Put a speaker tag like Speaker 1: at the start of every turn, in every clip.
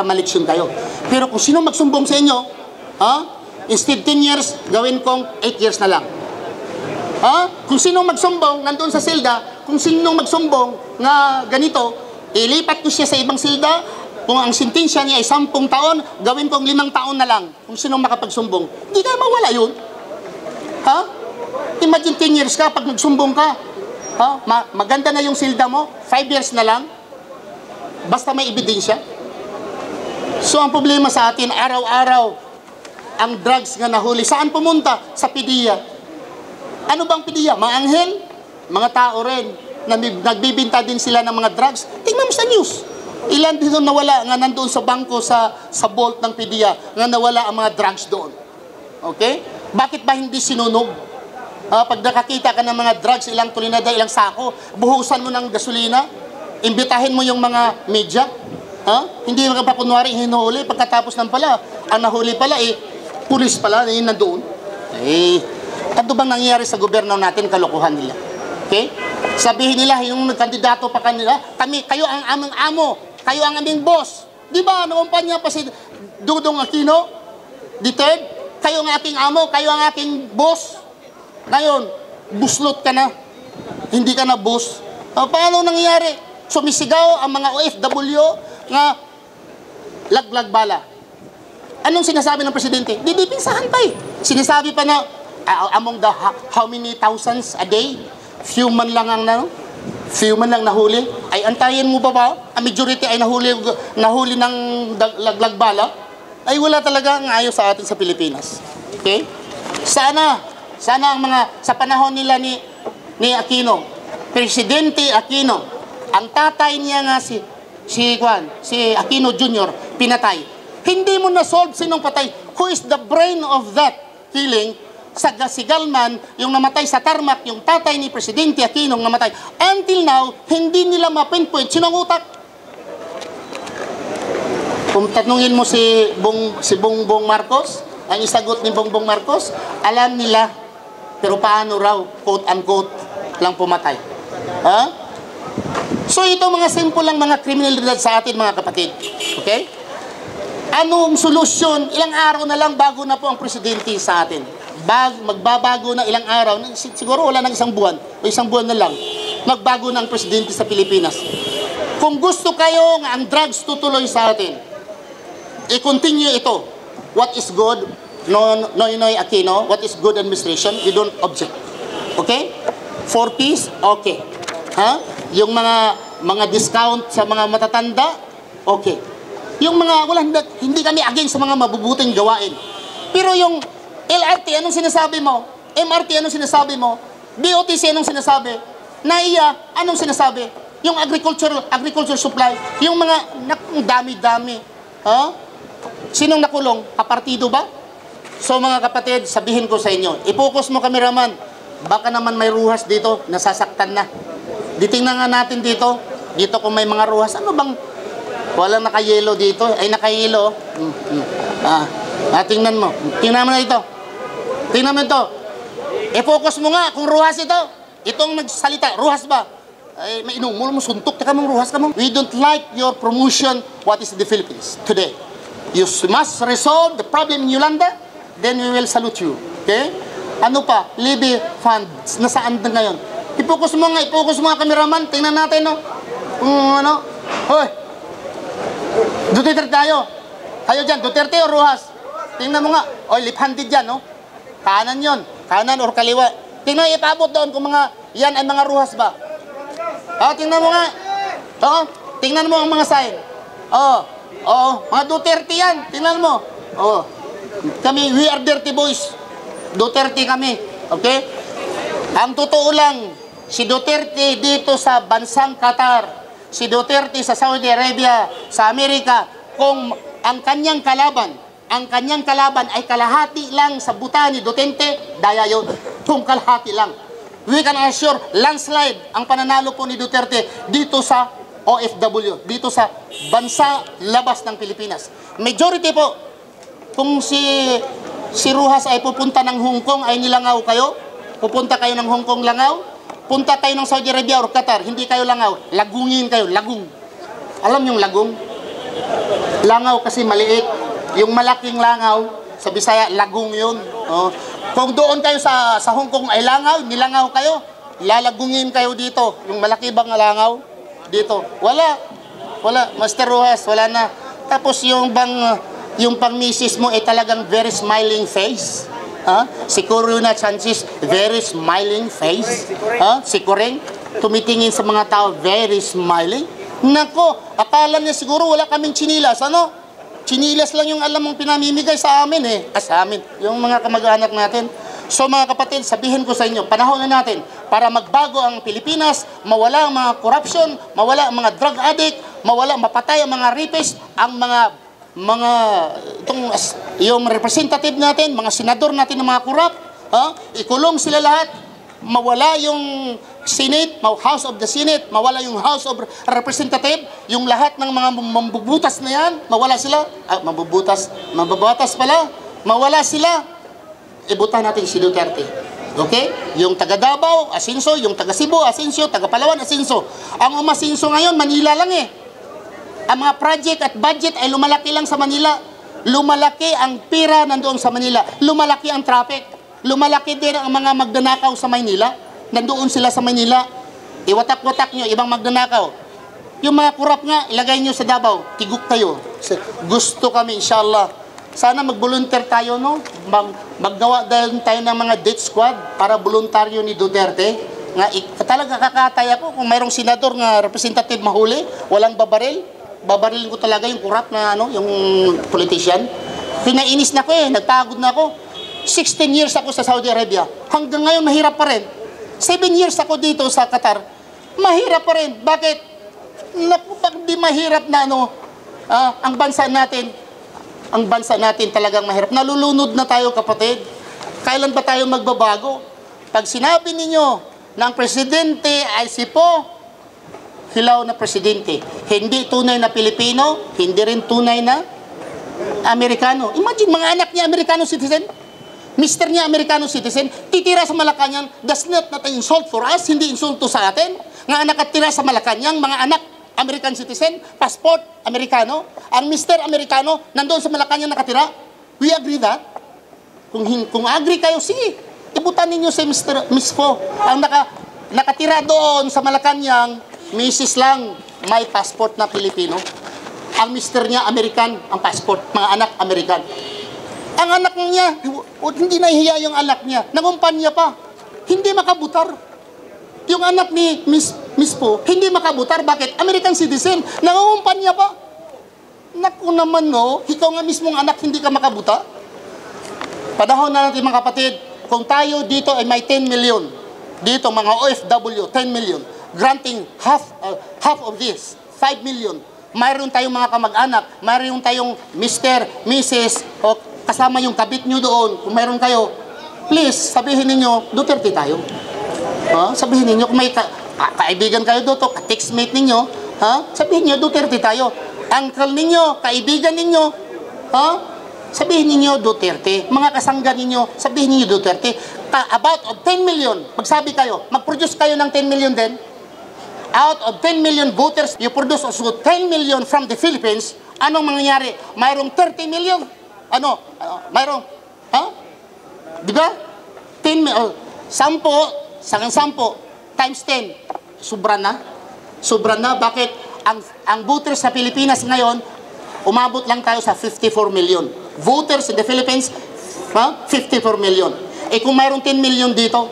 Speaker 1: maleksyon kayo. Pero kung sino magsumbong sa inyo, instead 10 years, gawin kong 8 years na lang. Kung sino magsumbong, nandoon sa silda, kung sino magsumbong nga ganito, ilipat ko siya sa ibang silda. Kung ang sentensya niya ay 10 taon, gawin kong 5 taon na lang. Kung sino makapagsumbong, hindi ka mawala yun. Imagine 10 years ka, pag nagsumbong ka, maganda na yung silda mo, 5 years na lang, basta may ebidensya. So, ang problema sa atin, araw-araw, ang drugs nga nahuli. Saan pumunta? Sa PDEA. Ano bang PDEA? Mga anghel? Mga tao rin. Nagbibinta din sila ng mga drugs. Tingnan mo sa news. Ilan dito nawala nga nandoon sa bangko sa vault ng PDEA nga nawala ang mga drugs doon. Okay? Bakit ba hindi sinunog? Pag nakakita ka ng mga drugs, ilang tulinada, ilang sako, buhusan mo ng gasolina, imbitahin mo yung mga media. Hindi ka pa kunwari hinuhuli, pagkatapos ng pala, ang nahuli pala pulis pala, nandoon. Ano bang nangyayari sa gobyerno natin, kalokohan nila? Okay? Sabihin nila, yung kandidato pa kanila, kayo ang aming amo, kayo ang aming boss. Di ba, nakumpanya pa si Dudong Aquino, the third, kayo ang aking amo, kayo ang aking boss. Ngayon, buslot ka na, hindi ka na boss. Paano nangyayari? Sumisigaw ang mga OFW, nga laglag bala. Anong sinasabi ng presidente? Didipinsahan pa Sinasabi pa na among the how many thousands a day, few man lang nahuli. Ay antayin mo ba? Ang majority ay nahuli ng laglag bala? Ay wala talaga ang ayos sa atin sa Pilipinas. Okay? Sana ang mga sa panahon nila ni Aquino, Presidente Aquino, ang tatay niya nga si Aquino Jr. pinatay. Hindi mo na-solve sinong patay. Who is the brain of that killing? Si Galman, yung namatay sa tarmac, yung tatay ni Presidente Aquino namatay. Until now, hindi nila ma-pinpoint sinong utak. Kung tanungin mo si Bongbong Marcos, ang isagot ni Bongbong Marcos, alam nila, pero paano raw, quote-unquote, lang pumatay. So ito mga simple lang mga kriminalidad sa atin mga kapatid. Okay? Anong solusyon? Ilang araw na lang bago na po ang presidente sa atin. Magbabago na ilang araw, siguro wala nang isang buwan, o isang buwan na lang, magbago na ang presidente sa Pilipinas. Kung gusto kayo nga ang drugs tutuloy sa atin, i-continue ito. What is good? Noynoy Aquino, what is good administration? We don't object. Okay? For peace? Okay. Yung mga discount sa mga matatanda, okay. Yung mga hindi kami against sa mga mabubuting gawain. Pero yung LRT, anong sinasabi mo? MRT, anong sinasabi mo? DOTC, anong sinasabi? NAIA, anong sinasabi? Yung agriculture supply, yung mga dami-dami. Sinong nakulong? Kapartido ba? So mga kapatid, sabihin ko sa inyo, i-focus mo cameraman, baka naman may ruhas dito, nasasaktan na. Ditingnan nga natin dito kung may mga ruhas. Ano bang, walang naka-yellow dito. Ay, naka-yellow. Tingnan mo. Tingnan mo na ito. Tingnan mo ito. I-focus mo nga kung ruhas ito. Itong nagsalita, ruhas ba? Ay, may inumul mo, suntok. Teka mong ruhas ka mo. We don't like your promotion. What is the Philippines today? You must resolve the problem in Yolanda, then we will salute you. Okay? Ano pa? Libby funds. Nasaan na ngayon? I-focus mo nga cameraman. Tingnan natin, no? Hoy! Duterte tayo. Kayo dyan, Duterte o Rojas? Tingnan mo nga. Oy, lip-handed dyan, no? Kanan yon, kanan or kaliwa. Tingnan, ipabot doon kung yan ay mga Rojas ba? Tingnan mo nga. Tingnan mo ang mga sign. Mga Duterte yan. Tingnan mo. Kami, we are dirty boys. Duterte kami. Okay? Ang totoo lang, si Duterte dito sa bansang Qatar, si Duterte sa Saudi Arabia, sa Amerika, kung ang kanyang kalaban ay kalahati lang sa buta ni Duterte, daya yun. Kung kalahati lang. We can assure, landslide ang pananalo po ni Duterte dito sa OFW, dito sa bansa labas ng Pilipinas. Majority po, kung si Rojas ay pupunta ng Hong Kong, ay nilangaw kayo, pupunta kayo ng Hong Kong langaw, punta kayo ng Saudi Arabia or Qatar, hindi kayo langaw, lagungin kayo, lagong. Alam yung lagong? Langaw kasi maliit. Yung malaking langaw, sa Bisaya, lagong yun. Oh. Kung doon kayo sa Hong Kong ay langaw, nilangaw kayo, lalagungin kayo dito. Yung malaki bang langaw? Dito. Wala. Wala. Master Rojas, wala na. Tapos yung pang misis mo ay talagang very smiling face. Si Corona Sanchez, very smiling face. Si Coreng, tumitingin sa mga tao, very smiling. Nako, akala niya siguro wala kaming chinilas, ano? Chinilas lang yung alam mong pinamimigay sa amin eh. Sa amin, yung mga kamag-anak natin. So mga kapatid, sabihin ko sa inyo, panahon na natin para magbago ang Pilipinas, mawala ang mga corruption, mawala ang mga drug addict, mapatay ang mga rapist, ang yung representative natin, mga senador natin ng mga corrupt, ikulong sila lahat, mawala yung Senate, House of the Senate, mawala yung House of Representative, yung lahat ng mga mambubutas na yan, mawala sila, mababatas pala, mawala sila, ibutan natin si Duterte. Okay? Yung taga Davao, Asinso, yung taga Cebu, Asinso, taga Palawan, Asinso. Ang umasinso ngayon, Manila lang eh. Ang mga project at budget ay lumalaki lang sa Manila. Lumalaki ang pira nandoon sa Manila. Lumalaki ang traffic. Lumalaki din ang mga magnanakaw sa Maynila. Nandoon sila sa Manila. Iwatak-watak nyo, ibang magnanakaw. Yung mga kurap nga, ilagay nyo sa Davao. Tigok kayo. Gusto kami, inshallah. Sana mag-volunteer tayo, no? Maggawa din tayo ng mga death squad para voluntaryo ni Duterte. Talaga kakatay ako kung mayroong senador nga representative mahuli, walang babarilin ko talaga yung kurap na yung politician. Pinainis na ko eh, nagpagod na ako. 16 years ako sa Saudi Arabia. Hanggang ngayon mahirap pa rin. 7 years ako dito sa Qatar. Mahirap pa rin. Bakit? Bakit di mahirap na ang bansa natin? Ang bansa natin talagang mahirap. Nalulunod na tayo, kapatid. Kailan ba tayo magbabago? Pag sinabi ninyo na ang presidente ay si Po, hilaw na presidente. Hindi tunay na Pilipino, hindi rin tunay na Amerikano. Imagine, mga anak niya Amerikano citizen, mister niya Amerikano citizen, titira sa Malacanang, that's not an insult for us, hindi insulto sa atin. Nga anak at tira sa Malacanang, mga anak American citizen, passport Amerikano, ang mister Amerikano, nandoon sa Malacanang nakatira. We agree that. Kung agree kayo, sige, ibutan ninyo si Miss Po. Ang nakatira doon sa Malacanang, misis lang, may passport na Pilipino. Ang mister niya, American, ang passport. Mga anak, American. Ang anak niya, hindi nahihiya yung anak niya. Nangumpanya pa. Hindi makabutar. Yung anak ni Miss Po, hindi makabutar. Bakit? American citizen. Nangumpanya pa. Naku naman, no? Ikaw nga mismong anak, hindi ka makabuta. Panahon na natin, mga kapatid, kung tayo dito ay may 10 million, dito, mga OFW, 10 million, granting half of this, 5 million. Mayroon tayong mga kamag-anak, mayroon tayong Mr., Mrs., o kasama yung kabit nyo doon, kung mayroon kayo, please, sabihin ninyo, Duterte tayo. Sabihin ninyo, kung may kaibigan kayo doon, ka-textmate ninyo, sabihin nyo, Duterte tayo. Uncle ninyo, kaibigan ninyo, sabihin ninyo, Duterte. Mga kasangga ninyo, sabihin ninyo, Duterte. About of 10 million, magsabi kayo, mag-produce kayo ng 10 million din. Out of 10 million voters, you produce also 10 million from the Philippines. Anong mangyayari? Mayroong 30 million. Mayroong, di ba? 10 million, 10, times 10, sobra na. Sobra na. Bakit? Ang voters sa Pilipinas ngayon, umabot lang tayo sa 54 million. Voters in the Philippines, 54 million. Kung mayroong 10 million dito,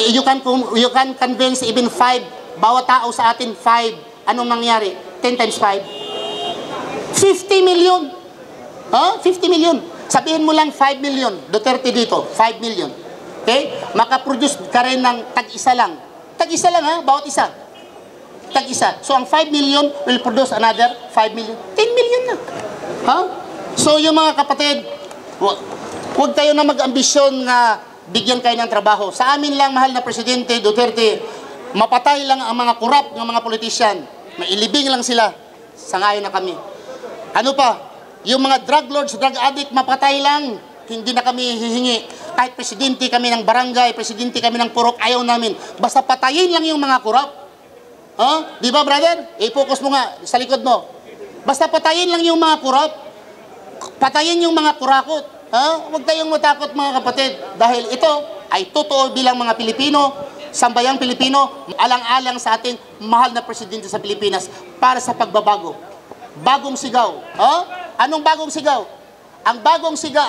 Speaker 1: you can convince even 5, bawat tao sa atin, 5. Anong nangyari? 10 times 5? 50 million. 50 million. Sabihin mo lang 5 million. Duterte dito, 5 million. Okay? Makaproduce ka rin ng tag-isa lang. Tag-isa lang, bawat isa. Tag-isa. So, ang 5 million will produce another 5 million. 10 million na. So, yung mga kapatid, huwag kayo na mag-ambisyon na bigyan kayo ng trabaho. Sa amin lang, mahal na Presidente Duterte, mapatay lang ang mga korap ng mga politician. Mailibing lang sila. Sangayon na kami. Ano pa? Yung mga drug lords, drug addict, mapatay lang. Hindi na kami hihingi. Kahit presidente kami ng barangay, presidente kami ng purok, ayaw namin. Basta patayin lang yung mga korap. Di ba, brother? I-focus mo nga sa likod mo. Basta patayin lang yung mga kurap. Patayin yung mga kurakot. Ha? Huwag tayong matakot mga kapatid. Dahil ito ay totoo bilang mga Pilipino, sambayang Pilipino, alang-alang sa ating mahal na presidente sa Pilipinas para sa pagbabago. Bagong sigaw. Ha? Anong bagong sigaw? Ang bagong sigaw,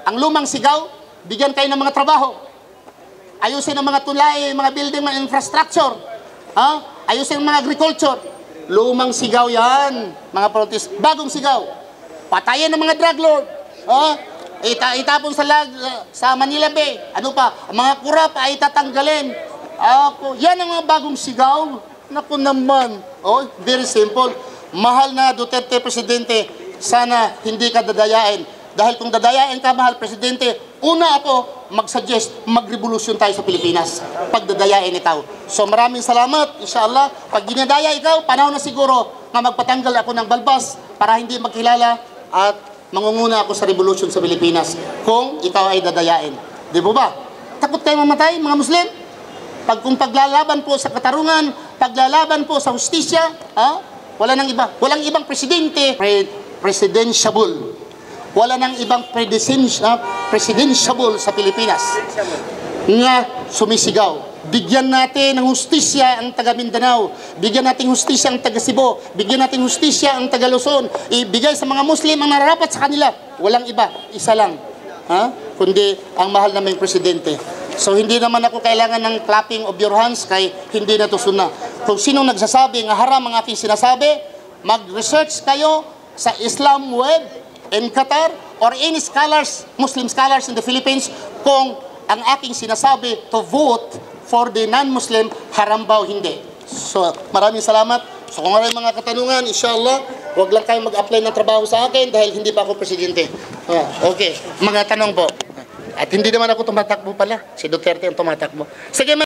Speaker 1: ang lumang sigaw, bigyan kayo ng mga trabaho. Ayusin ang mga tulay, mga building, mga infrastructure. Ha? Ayusin ang mga agriculture. Lumang sigaw yan, mga protest. Bagong sigaw. Patayin ng mga drug lord. Itapon sa Manila Bay. Ano pa? Ang mga kurap ay tatanggalin. Yan ang mga bagong sigaw. Naku naman. Very simple. Mahal na Duterte Presidente, sana hindi ka dadayain. Dahil kung dadayain ka, mahal Presidente, una ako mag-suggest, mag-revolusyon tayo sa Pilipinas. Pagdadayain ikaw. So maraming salamat. Inshallah, pag ginadaya ikaw, panahon na siguro na magpatanggal ako ng balbas para hindi magkilala at mangunguna ako sa revolusyon sa Pilipinas kung ikaw ay dadayain. Di ba ba? Takot kayo mamatay, mga Muslim? Kung paglalaban po sa katarungan, paglalaban po sa hustisya, wala nang iba. Walang ibang presidente, presidentiable. Wala nang ibang presidentiable sa Pilipinas nga sumisigaw. Bigyan natin ng hustisya ang taga Mindanao. Bigyan natin hustisya ang taga Cebu. Bigyan natin hustisya ang taga Luzon. Ibigay sa mga Muslim ang nararapat sa kanila. Walang iba. Isa lang. Kundi ang mahal naming presidente. So hindi naman ako kailangan ng clapping of your hands kay hindi na to suna. Kung sinong nagsasabi nga haram ang aking sinasabi, mag-research kayo sa Islam Web in Qatar or any scholars, Muslim scholars in the Philippines kung ang aking sinasabi to vote for the non-Muslim, haram ba o hindi. So, maraming salamat. So, kung maraming mga katanungan, inshallah, huwag lang kayong mag-apply ng trabaho sa akin dahil hindi pa ako presidente. Okay, mga tanong po. At hindi naman ako tumatakbo pala. Si Duterte ang tumatakbo. Sige,